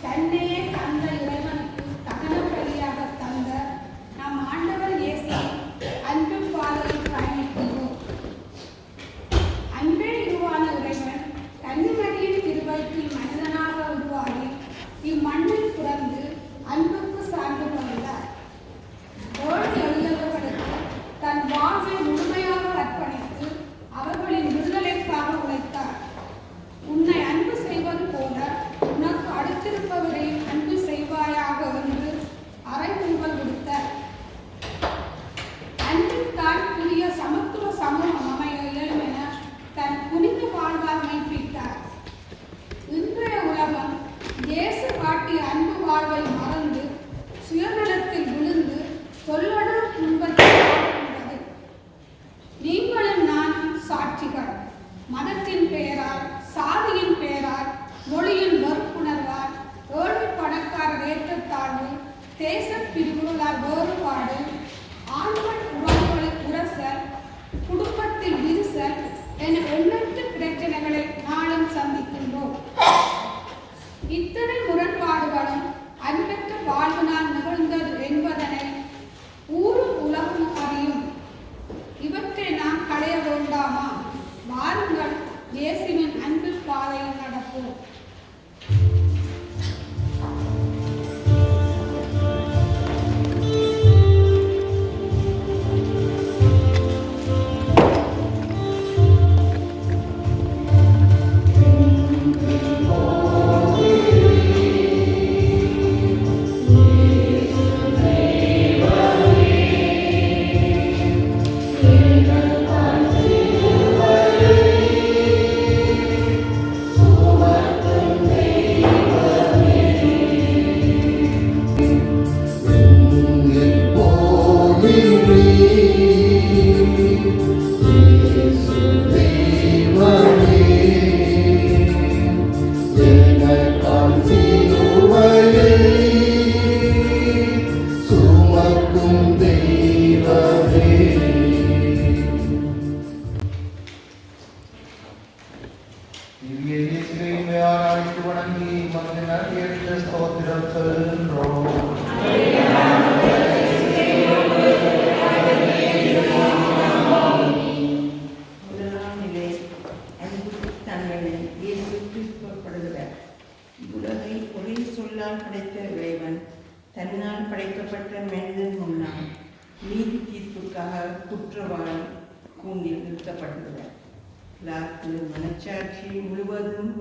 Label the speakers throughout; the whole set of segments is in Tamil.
Speaker 1: தன்னையே தந்த இறைவனுக்கு தகன பலியாக தந்த நம் ஆண்டவர் இயேசு அன்பு பாதையில் பயணிக்கிறோம். அன்பே உருவான இறைவன் கன்னிமரியின் திருவயிற்றில் மனிதனாக உருவாகி இம்மண்ணில் பிறந்து அன்புக்கு சான்று பகிர்ந்தார். ஏழு எளியவர்களுக்கு தன் வாழ்வை முழுமையாக அர்ப்பணித்து அவர்களின் விடுதலைக்காக உழைத்தார். உன்னை அன்பு செய்வது போல உனக்கு அடுத்திருப்பவரையும் அன்பு செய்வாயாக என்று அறைகூவல் விடுத்தார். அன்பிற்கால் புதிய சமத்துவ சமூகம் அமைய இயலும் என தன் புனித வாழ்வால் மெய்ப்பித்தார். இன்றைய உலகம் இயேசு காட்டிய அன்பு வாழ்வை மறந்து சுயநலத்தில் விழுந்து சொல்லொடு துன்பத்தில் வாழ்கின்றது. நீங்களும் நானும் சாட்சிகள். மதத்தின் பெயரால், சாதியின் பெயரால், மொழியின் வெறுப்புணர்வால், ஏழை பணக்காரர் ஏற்றத்தாழ்வு, தேச பிரிவுகளால் வேறுபாடு, ஆண்கள் உறவுகளில் உரசல், குடும்பத்தில் விரிசல் என எண்ணற்ற பிரச்சனைகளை நாளும் சந்திக்கின்றோம். இத்தனை முரண்பாடுகளும் அன்பற்ற வாழ்வினால் நிகழ்ந்தது என்பதனை ஊரும் உலகம் அறியும். இவற்றை நாம் களைய வேண்டாமா? வாருங்கள், இயேசுவின் அன்பு பாதையில் நடப்போம்.
Speaker 2: தன்னால் படைக்கப்பட்ட மனிதன் முன்னால் நீதி தீர்ப்புக்காக குற்றவாளி கூண்டில் நிறுத்தப்பட்டுள்ளார். மனச்சாட்சி முழுவதும்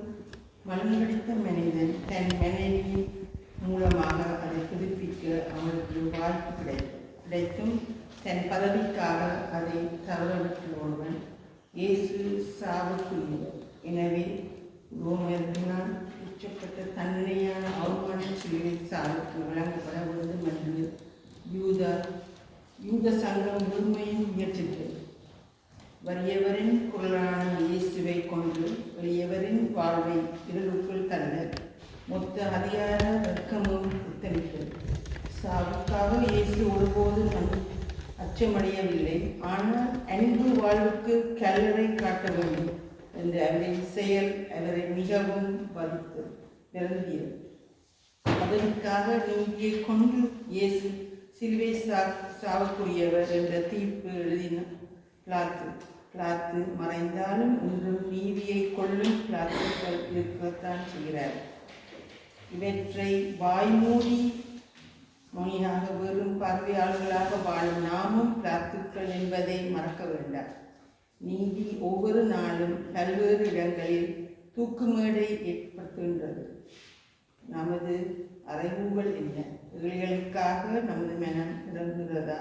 Speaker 2: மலங்கடித்த மனிதன் தன் மனைவியின் மூலமாக அதை புதுப்பிக்க அவனுக்கு வாய்ப்பு கிடைத்தும் தன் பதவிக்காக அதை தவறவிட்டு ஒருவன் இயேசு சாவுக்குரியவர். எனவே ரோமர்களால் உச்சப்பட்ட தன்னிலையான அவமான சிலுவை சாவுக்கு வழங்கப்பட வேண்டும் என்று யூத சங்கம் முழுமையும் முயற்சித்தது. வறியவரின் குரலான இயேசுவை கொண்டு வெளியவரின் வாழ்வை இருளுக்குள் தள்ள மொத்த அதிகார வர்க்கமும் உத்தரித்தது. சாவுக்காக இயேசு ஒருபோதும் அச்சமடையவில்லை. ஆனால் அன்பு வாழ்வுக்கு கல்லறை காட்ட வேண்டும் என்று அவரின் செயல் அவரை மிகவும் பாதித்து நிரம்பியது. அதற்காக நீதியை கொண்டு இயேசு சிலுவை சாவுக்குரியவர் என்ற தீர்ப்பு எழுதின பிளாத்து மறைந்தாலும் இன்றும் நீதியை கொள்ளும் பிளாத்துக்கள் இருக்கத்தான் செய்கிறார். இவற்றை வாய்மூடி மொழியாக வெறும் பார்வையாளர்களாக வாழும் நாமும் பிளாத்துக்கள் என்பதை மறக்க வேண்டாம். நீதி ஒவ்வொரு நாளும் பல்வேறு இடங்களில் தூக்குமேடை ஏற்படுத்துகின்றது. நமது அறைகூவல் என்ன? ஏழைகளுக்காக நமது மனம் இறங்குகிறதா?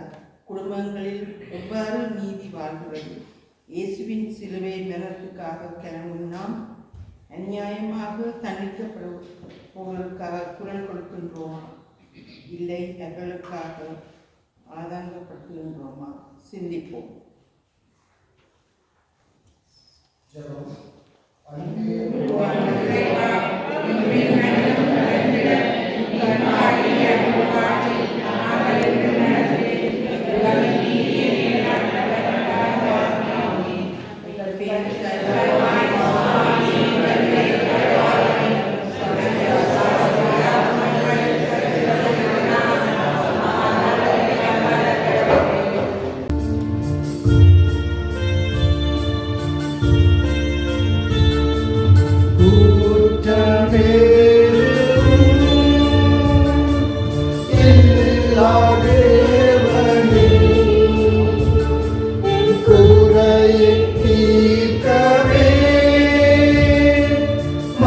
Speaker 2: குடும்பங்களில் எவ்வாறு நீதி வாழ்கிறது? இயேசுவின் சிலுவை மரணத்துக்காக கிளம்பும் நாம் அநியாயமாக தண்டிக்கப்படுவதற்காக குரல் கொடுக்கின்றோமா? இல்லை, அவர்களுக்காக ஆதங்கப்படுத்துகின்றோமா? சிந்திப்போம்.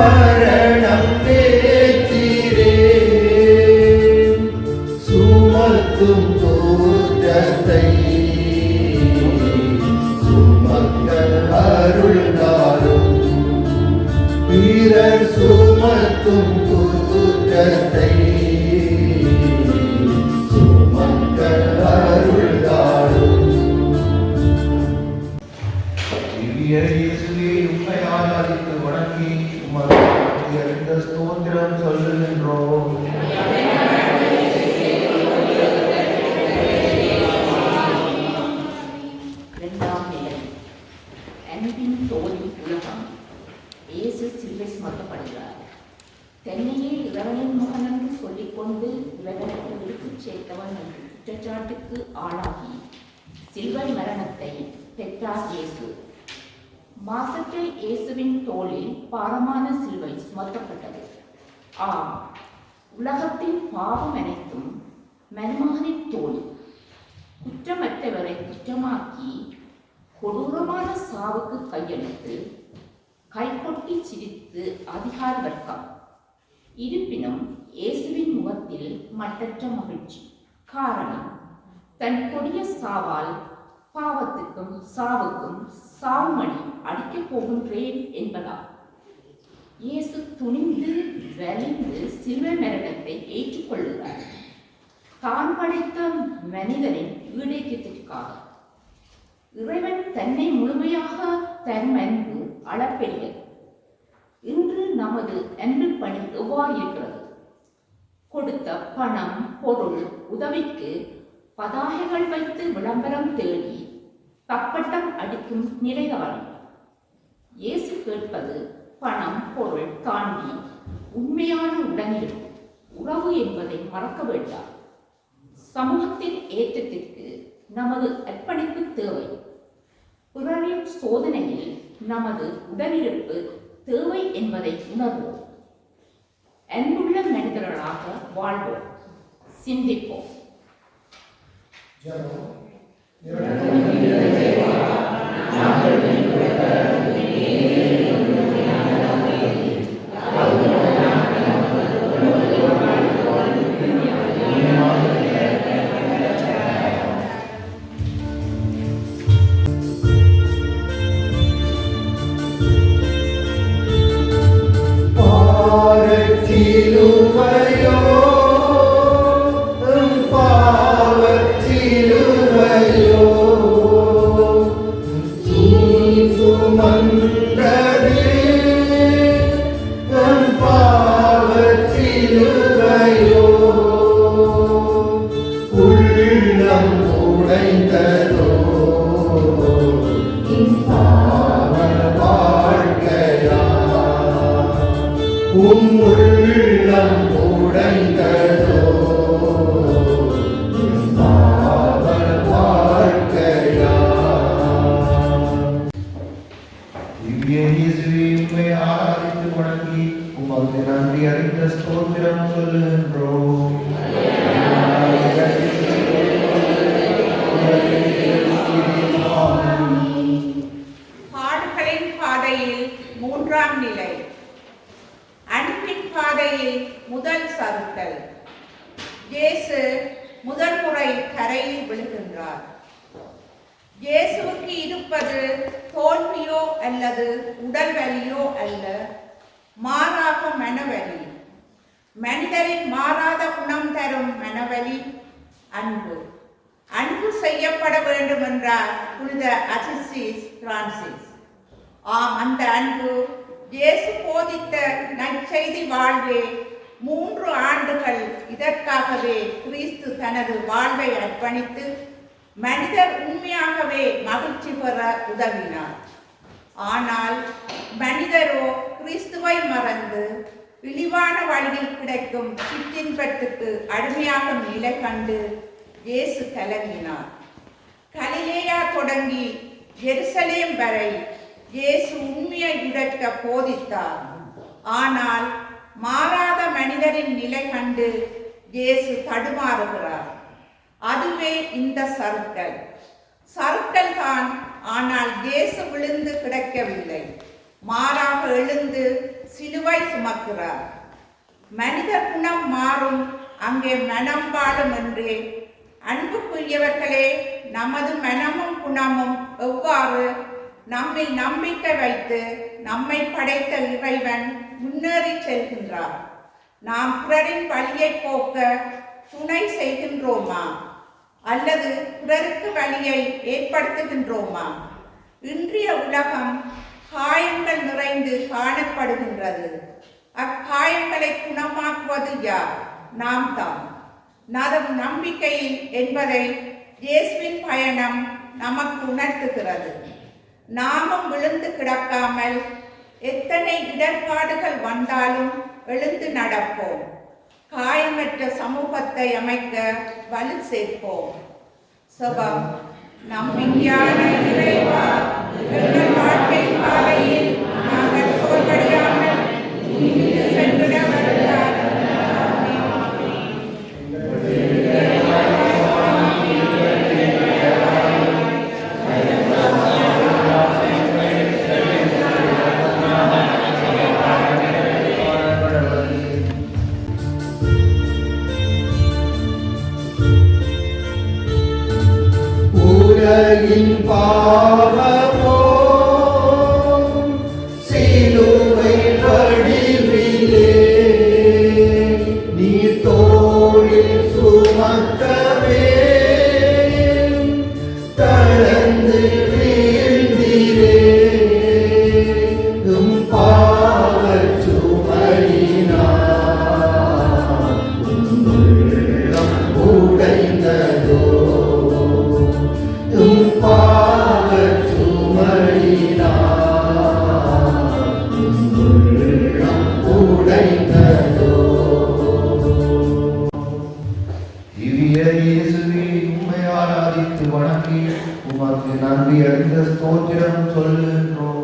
Speaker 3: மரணம் தேற்றிரே சுமத்தும் தோற்றத்தை சுமக்கள் அருள்தாரும் பிறர் சுமத்தும் குற்றத்தை சுமக்கள் அருள்தாரும். இயேசுவே உம்மை ஆராதித்து வணங்கி உமது அறிந்த ஸ்தோத்திரம் சொல்லுகின்றோம்.
Speaker 4: இரண்டாம் நிலை அன்பின் தோல்வி உலகம். இயேசு சிலுவை சுமத்தப்படுகிறார். தன்னையே இறைவனின் மகன் என்று சொல்லிக்கொண்டு இறைவனுக்கு இழுத்துச் சேர்த்தவன் என்று குற்றச்சாட்டுக்கு ஆளாகி சிலுவை மரணத்தை பெற்றார் இயேசு. மாசற்ற இயேசுவின் தோளில் பாரமான சிலுவை சுமத்தப்பட்டது. ஆம், உலகத்தின் பாவம் அனைத்தும் மருமகனின் தோளில். குற்றமற்றவரை குற்றமாக்கி கொடூரமான சாவுக்கு கையெழுத்து கைகொட்டி சிரித்து அதிகார வர்க்கம். இருப்பினும் இயேசுவின் முகத்தில் மட்டற்ற மகிழ்ச்சி. காரணம், தன் கொடிய சாவால் பாவத்துக்கும் சாவுக்கும் சாவுமணி அடிக்கப் போகின்றேன் என்பதால் இயேசு துணிந்து வலிந்து சிலுவை மரணத்தை ஏற்றுக்கொள்கிறார். தான் படைத்த மனிதனின் ஈடேற்றத்திற்காக. இறைவன் தன்னை முழுமையாக தன் அன்பு அளப்பெரியது. இன்று நமது அன்பு பணி எவ்வாறு இருக்கிறது? கொடுத்த பணம் பொருள் உதவிக்கு பதாகைகள் வைத்து விளம்பரம் தேடி தப்பட்டம் அடிக்கும் நிலைதான். இயேசு கேட்பது பணம் பொருள் தாண்டி உண்மையான உடனிருப்பு உறவு என்பதை மறக்க வேண்டாம். சமூகத்தின் ஏற்றத்திற்கு நமது அர்ப்பணிப்பு தேவை. பிறரின் சோதனையில் நமது உடனிருப்பு தேவை என்பதை உணர்வோம். அன்புள்ள மனிதர்களாக வாழ்வோம். சிந்திப்போம்.
Speaker 1: பாடுகளின் பாதையில் மூன்றாம் நிலை அன்பின் பாதையில் முதல் சறுக்கல். இயேசு முதல் முறை கரையில் விழுகின்றார். இயேசுவுக்கு இருப்பது தோல்வியோ அல்லது உடல் வலியோ அல்ல, மாறாக மனவலி. மனிதரின் மாறாத குணம் தரும் மனவலி அன்பு. அன்பு செய்யப்பட வேண்டும் என்றார் புனித அசிசிஸ் பிரான்சிஸ். ஆம், அந்த அன்பு இயேசு போதித்த நற்செய்தி வாழ்வே. 3 ஆண்டுகள் இதற்காகவே கிறிஸ்து தனது வாழ்வை அர்ப்பணித்து மனிதர் உண்மையாகவே மகிழ்ச்சி பெற உதவினார். ஆனால் மனிதரோ கிறிஸ்துவை மறந்து இழிவான வழியில் கிடைக்கும் சிற்றின்பத்துக்கு அடிமையாகும் நிலை கண்டு இயேசு கலங்கினார். கலிலேயா தொடங்கி எருசலேம் வரை இயேசு உண்மையை உரைக்க போதித்தார். ஆனால் மாறாத மனிதரின் நிலை கண்டு இயேசு தடுமாறுகிறார். அதுவே இந்த சறுக்கல் தான். ஆனால் இயேசு விழுந்து கிடக்கவில்லை, மாறாக எழுந்து
Speaker 5: சிலுவை சுமக்கிறார். மனித குணம் மாறும், அங்கே மனம் வாழும் என்றே. அன்புக்குரியவர்களே, நமது மனமும் குணமும் எவ்வாறு நம்மில் நம்பிக்கை வைத்து நம்மை படைத்த இறைவன் முன்னேறி செல்கின்றார். நாம் பிறரின் வழியை போக்க துணை செய்கின்றோமா அல்லது பிறருக்கு வழியை ஏற்படுத்துகின்றோமா? இன்றைய உலகம் காயங்கள் நிறைந்து காணப்படுகின்றது. அக்காயங்களை குணமாக்குவது யார்? நாம் தான். நம் நம்பிக்கையில் என்பதை இயேசுவின் பயணம் நமக்கு உணர்த்துகிறது. நாமும் விழுந்து கிடக்காமல் எத்தனை இடர்பாடுகள் வந்தாலும் எழுந்து நடப்போம். காயமற்ற சமூகத்தை அமைக்க வலு சேர்ப்போம். சுபம். நம்பிக்கையான இறைவா, எங்கள் வாழ்க்கை பாதையில் நாங்கள் சோர்வடையாமல் சென்றிட வருகிறார்.
Speaker 3: உலகின் பாவமோ சிலுவை வடிவிலே நீ தோளில் சுமக்கவே தளர்ந்து வீழ்ந்திரே. உம் பாவச் சுமையினால் உள்ளம் உடைந்ததோ, உம் பாவச் சுமையினால் உள்ளம் உடைந்ததோ. திவ்ய இயேசுவே, உம்மை ஆராதித்து வணங்கி உமக்கு நன்றி அறிந்த ஸ்தோத்திரம் சொல்லுகிறோம்.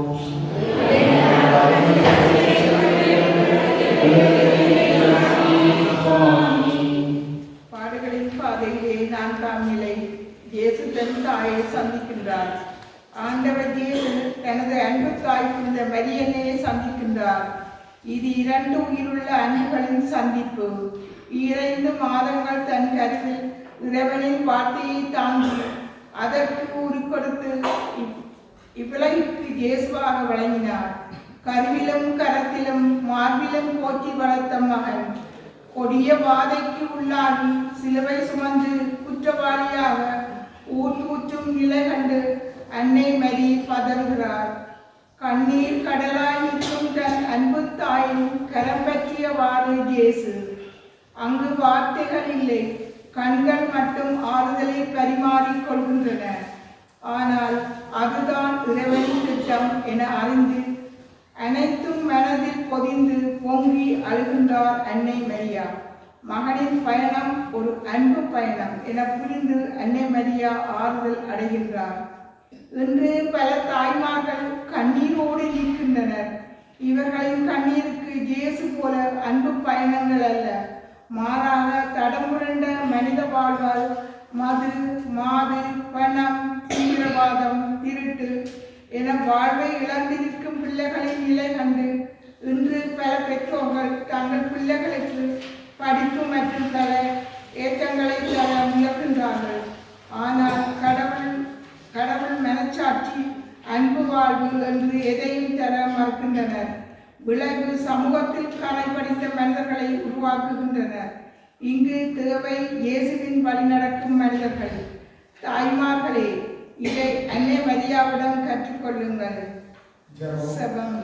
Speaker 2: பாடுகளின் பாதையிலே 4ஆம் நிலை. இயேசு தன் தாயை சந்திக்கின்றார். ஆண்டவர் இயேசு தனது அன்பு தாய் புனித மரியன்னையை சந்திக்கின்றார். இது 2 உயிருள்ள அன்புகளின் சந்திப்பு. 2 மாதங்கள் தன் கருவில் இறைவனின் வார்த்தையை தாங்கி அதற்கு உரு கொடுத்து இவ்வுலகிற்கு இயேசுவாக வழங்கினார். கருவிலும் கரத்திலும் மார்பிலும் போற்றி வளர்த்த மகன் கொடிய வாதைக்கு உள்ளாகி சிலுவை சுமந்து குற்றவாளியாக ஊர் தூற்றும் நிலை கண்டு அன்னை மரி பதறுகிறார். கண்ணீர் கடலாய் நிற்கும் தன் அன்பு தாயின் கரம் பற்றியவாறு இயேசு. அங்கு வார்த்தைகள் இல்லை, கண்கள் மட்டும் ஆறுதலை பரிமாறிக் கொள்கின்றன. ஆனால் அதுதான் இறைவனின் திட்டம் என அறிந்து அனைத்தும் மனதில் பொதிந்து பொங்கி அழுகின்றார் அன்னை மரியா. மகனின் பயணம் ஒரு அன்பு பயணம் என புரிந்து அன்னை மரியா ஆறுதல் அடைகின்றார். இன்று பல தாய்மார்கள் கண்ணீரோடு இருக்கின்றனர். இவர்களின் கண்ணீருக்கு இயேசு போல அன்பு பயணங்கள் அல்ல, மாறாக தடமுரண்ட மனித வாழ்வால் மது, மாது, பணம், தீவிரவாதம், திருட்டு என வாழ்வை இழந்திருக்கும் பிள்ளைகளின் நிலை கண்டு இன்று பல பெற்றோர்கள் தங்கள் பிள்ளைகளுக்கு படிப்பு மற்றும் பல ஏற்றங்களை தர முயற்கின்றார்கள். ஆனால் கடவுள் மனச்சாட்சி, அன்பு வாழ்வு என்று எதையும் தர மறுக்கின்றனர். விளைவு சமூகத்தில் கரை படித்த மனிதர்களை உருவாக்குகின்றனர். இங்கு தேவை இயேசுவின் வழி நடக்கும் மனிதர்கள். தாய்மார்களே, இதை அன்னை மரியாவிடம் கற்றுக்கொள்ளுங்கள். செபம்.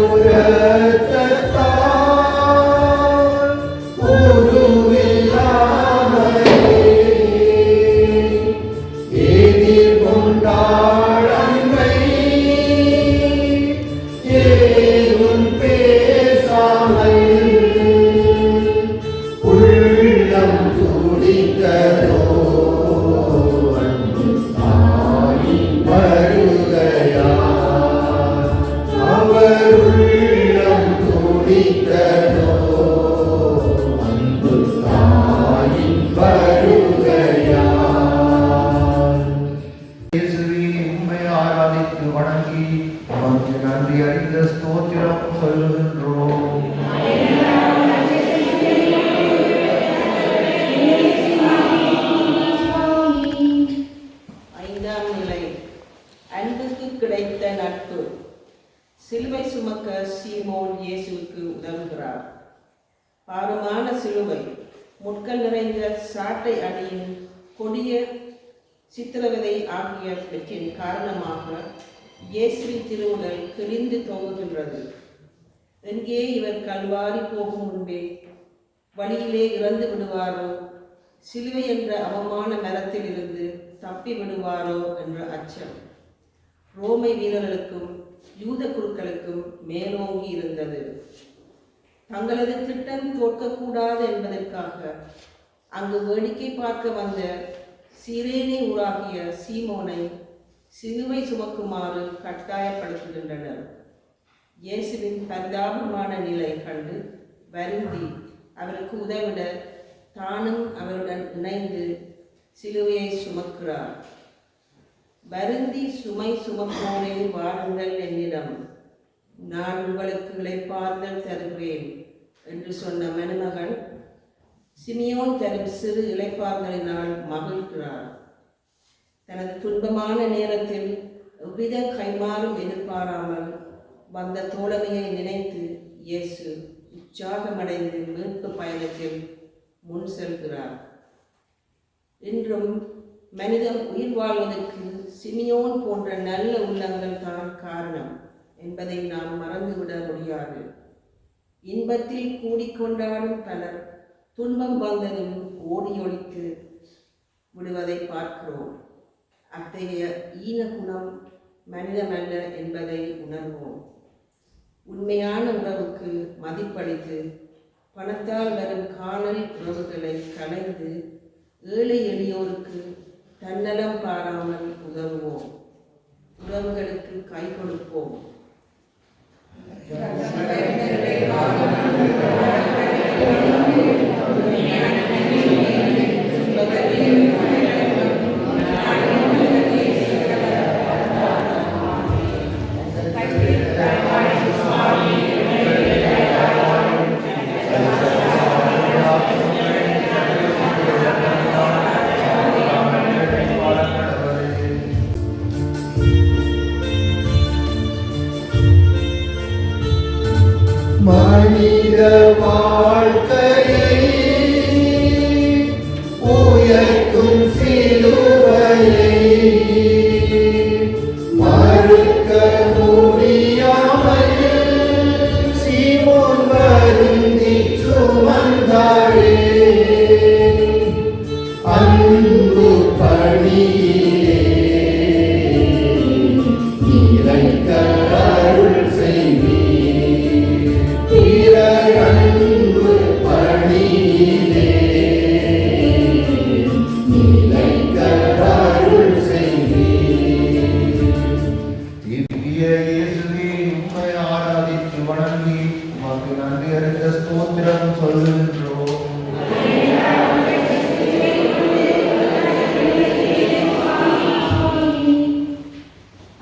Speaker 3: உடலுரத்த அறிவித்ததோ அன்பு தாயின் வருகையால். இயேசுவே, உம்மை ஆராதித்து வணங்கி உமக்கு நன்றி அறிந்த ஸ்தோத்திரம் சொல்லுகின்றோம்.
Speaker 6: ஐந்தாம் நிலை, அன்புக்கு கிடைத்த நட்பு. சிலுவை சுமக்க சீமோன் இயேசுவுக்கு உதவுகிறார். பாரமான சிலுவை, முட்கள் நிறைந்த சாட்டை அடியின் கொடிய சித்திரவதை ஆகியவற்றின் காரணமாக இயேசுவின் திருவுடல் கிழிந்து தொங்குகின்றது. எங்கே இவர் கல்வாரி போகும் முன்பே வழியிலே இறந்து விடுவாரோ, சிலுவை என்ற அவமான மரத்தில் இருந்து தப்பி விடுவாரோ என்ற அச்சம் ரோமை வீரர்களுக்கும் யூத குருக்களுக்கும் மேலோங்கி இருந்தது. தங்களது திட்டம் தோற்கக்கூடாது என்பதற்காக அங்கு வேடிக்கை பார்க்க வந்த சிரேனே ஊராகிய சீமோனை சிலுவை சுமக்குமாறு கட்டாயப்படுத்துகின்றனர். இயேசுவின் பரிதாபமான நிலை கண்டு வருந்தி அவருக்கு உதவிட தானும் அவருடன் இணைந்து சிலுவையை சுமக்கிறார். வருந்தி சுமை சுமப்போரே வாருங்கள் என்னிடம், நான் உங்களுக்கு இளைப்பாறுதல் தருகிறேன் என்று சொன்ன மணமகள் சிமியோன் தரும் சிறு இளைப்பாறுதலினால் மகிழ்கிறார். தனது துன்பமான நேரத்தில் எவ்வித கைமாறும் எதிர்பாராமல் வந்த தோழமையை நினைத்து இயேசு உற்சாகமடைந்து மீட்பு பயணத்தில் முன் செல்கிறார். இன்றும் மனிதன் உயிர் வாழ்வதற்கு சிமியோன் போன்ற நல்ல உள்ளங்கள் தான் காரணம் என்பதை நாம் மறந்துவிட முடியாது. இன்பத்தில் கூடிக்கொண்டாடும் பலர் துன்பம் வந்ததும் ஓடி ஒழித்து விடுவதை பார்க்கிறோம். அத்தகைய ஈன குணம் மனிதமல்ல என்பதை உணர்வோம். உண்மையான உறவுக்கு மதிப்பளித்து பணத்தால் வரும் காணல் உறவுகளை களைந்து ஏழை எளியோருக்கு தன்னலம் பாராமல் உதவுவோம். உறவுகளுக்கு கை கொடுப்போம்.
Speaker 3: மனித வாழ்க்கையை உயர்த்தும் சிலுவையை மறுக்க முடியாமல் சீமோன் வருந்தி சுமந்தாரே. அன்பு பணியிலே இறைக்க அருள் செய்வீர். அன்பு பணியிலே நிலைக்க அருள் செய்வீர். திவ்ய இயேசுவே, உம்மை ஆராதித்து வணங்கி உமக்கு நன்றி அறிந்த ஸ்தோத்திரம் சொல்லுகின்றோம்.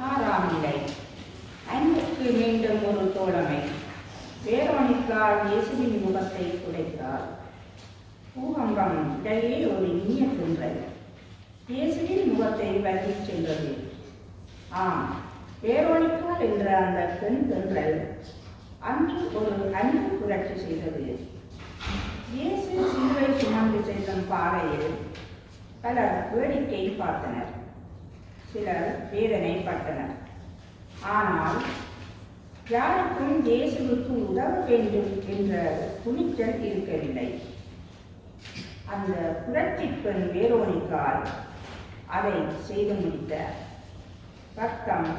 Speaker 5: ஆறாம் நிலை, அன்புக்கு மீண்டும் ஒரு தோழமை. வேரோனிக்கால் இயேசுவின் முகத்தை துடைத்தார். பூகம்பம் இடையே ஒரு இனிய தென்றல் இயேசுவின் முகத்தை வருகிச் சென்றது. ஆம், வேரோனிக்கால் என்ற அந்த பெண் தென்றல் அன்று ஒரு அன்பு புரட்சி செய்தது. இயேசு சிலுவை சுமந்து செல்லும் பாதையில் பலர் வேடிக்கை பார்த்தனர், சிலர் வேதனைப்பட்டனர். ஆனால் யாருக்கும் இயேசுவுக்கு உதவ வேண்டும் என்ற துணிச்சல் இருக்கவில்லை. அந்த புரட்சி பெண் வேரோனிக்கால் அதை செய்து முடித்தார். ரத்தம்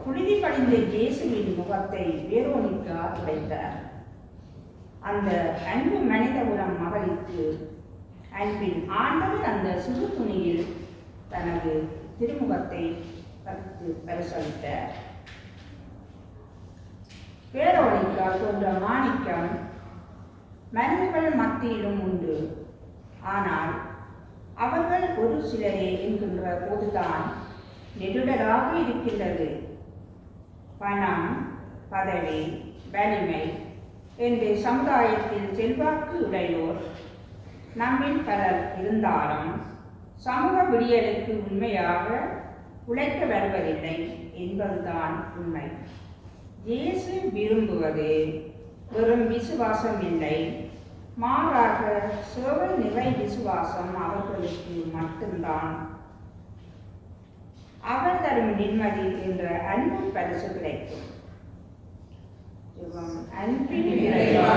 Speaker 5: புழுதி படிந்த இயேசுவின் முகத்தை வேரோனிக்கா துடைத்தார். அந்த அன்பு மனித உரம் மகளுக்கு அன்பின் ஆண்டவர் அந்த சிறு துணியில் தனது திருமுகத்தை பரிசளித்தார். பேரோலிக்கா போன்ற மாணிக்கம் மனிதர்கள் மத்தியிலும் உண்டு. ஆனால் அவர்கள் ஒரு சிலரே என்கின்ற போதுதான் நெருடலாக இருக்கின்றது. பணம், பதவி, வலிமை என்று சமுதாயத்தில் செல்வாக்கு உடையோர் நம்மில் பலர் இருந்தாலும் சமூக விடியலுக்கு உண்மையாக உழைக்க வருவதில்லை என்பதுதான் உண்மை. இயேசு விரும்புவது வெறும் விசுவாசம் இல்லை, மாறாக சேவை நிறை விசுவாசம் அவர்களுக்கு மட்டும்தான். அவர் தரும் நிம்மதி என்ற அன்பு பரிசு கிடைக்கும். அன்பின் நிறைவா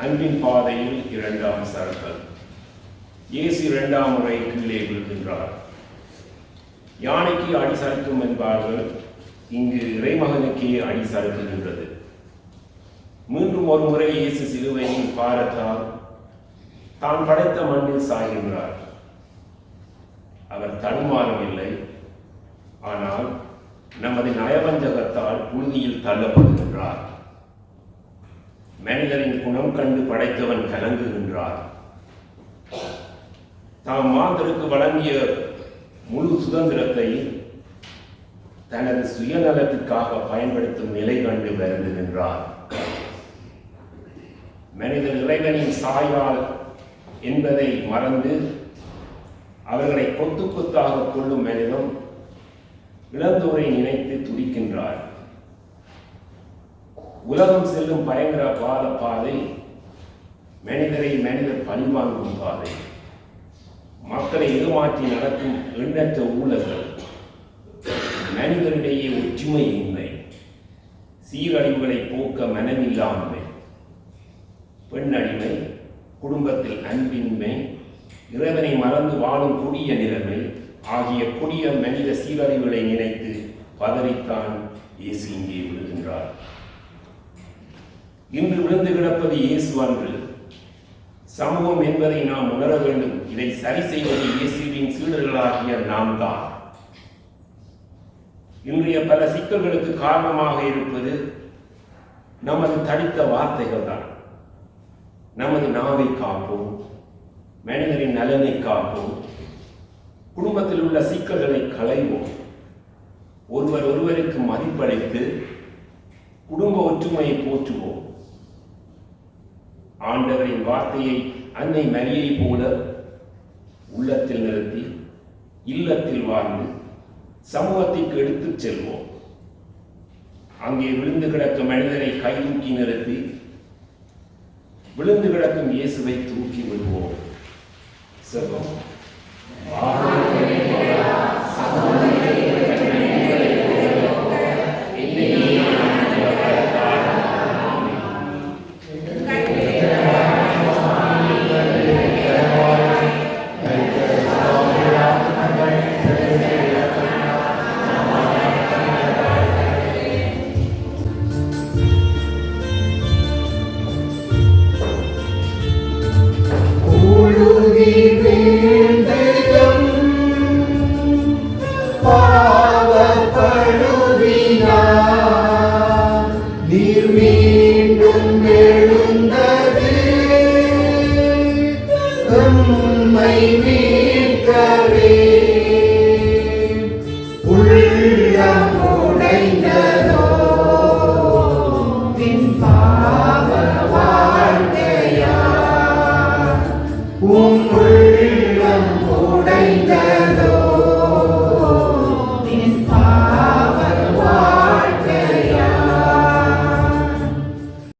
Speaker 7: அன்பின் பாதையில் இரண்டாம் சறுக்கல். இயேசு இரண்டாம் முறை கீழே விழுகின்றார். யானைக்கு அடி சறுக்கும் என்பார்கள், இங்கு இறைமகனுக்கே அடி சறுக்குகின்றது. மீண்டும் ஒரு முறை இயேசு சிலுவையின் பாரத்தால் தான் படைத்த மண்ணில் சாய்கின்றார். அவர் தடுமாறவில்லை, ஆனால் நமது நயவஞ்சகத்தால் புழுதியில் தள்ளப்படுகின்றார். மனிதரின் குணம் கண்டு படைத்தவன் கலங்குகின்றார். தாம் மாந்தருக்கு வழங்கிய முழு சுதந்திரத்தை தனது சுயநலத்திற்காக பயன்படுத்தும் நிலை கண்டு வருந்துகின்றார். மனிதர் இறைவனின் சாயால் என்பதை மறந்து அவர்களை கொத்து கொத்தாக கொள்ளும் மனிதம் இழந்தோரை நினைத்து துடிக்கின்றார். உலகம் செல்லும் பயங்கர பாதை மனிதரை மனிதர் பழிவாங்கும் பாதை. மக்களை ஏமாற்றி நடக்கும் எண்ணற்ற ஊழல்கள், மனிதரிடையே ஒற்றுமையின்மை, சீரழிவுகளை போக்க மனமில்லாமை, பெண்ணடிமை, குடும்பத்தில் அன்பின்மை, இறைவனை மறந்து வாழும் கொடிய நிலைமை ஆகிய கொடிய மனித சீரழிவுகளை நினைத்து பதறித்தான் இயேசு இங்கே விழுகின்றார். இன்று விழுந்து கிடப்பது இயேசு அன்று. சமூகம் என்பதை நாம் உணர வேண்டும். இதை சரி செய்வது இயேசுவின் சீடர்களாகிய நாம் தான். இன்றைய பல சிக்கல்களுக்கு காரணமாக இருப்பது நமது தடித்த வார்த்தைகள் தான். நமது நாவை காப்போம், மனிதரின் நலனை காப்போம், குடும்பத்தில் உள்ள சிக்கல்களை களைவோம், ஒருவர் ஒருவருக்கு மதிப்பளித்து குடும்ப ஒற்றுமையை போற்றுவோம். ஆண்டவரின் வார்த்தையை அன்னை மரியை போல உள்ளத்தில் நிறுத்தி இல்லத்தில் வாழ்ந்து சமூகத்திற்கு எடுத்துச் செல்வோம். அங்கே விழுந்து கிடக்கும் மனிதரை கை தூக்கி நிறுத்தி விழுந்து கிடக்கும் இயேசுவை தூக்கி விடுவோம். செல்வோம்.
Speaker 3: We உம்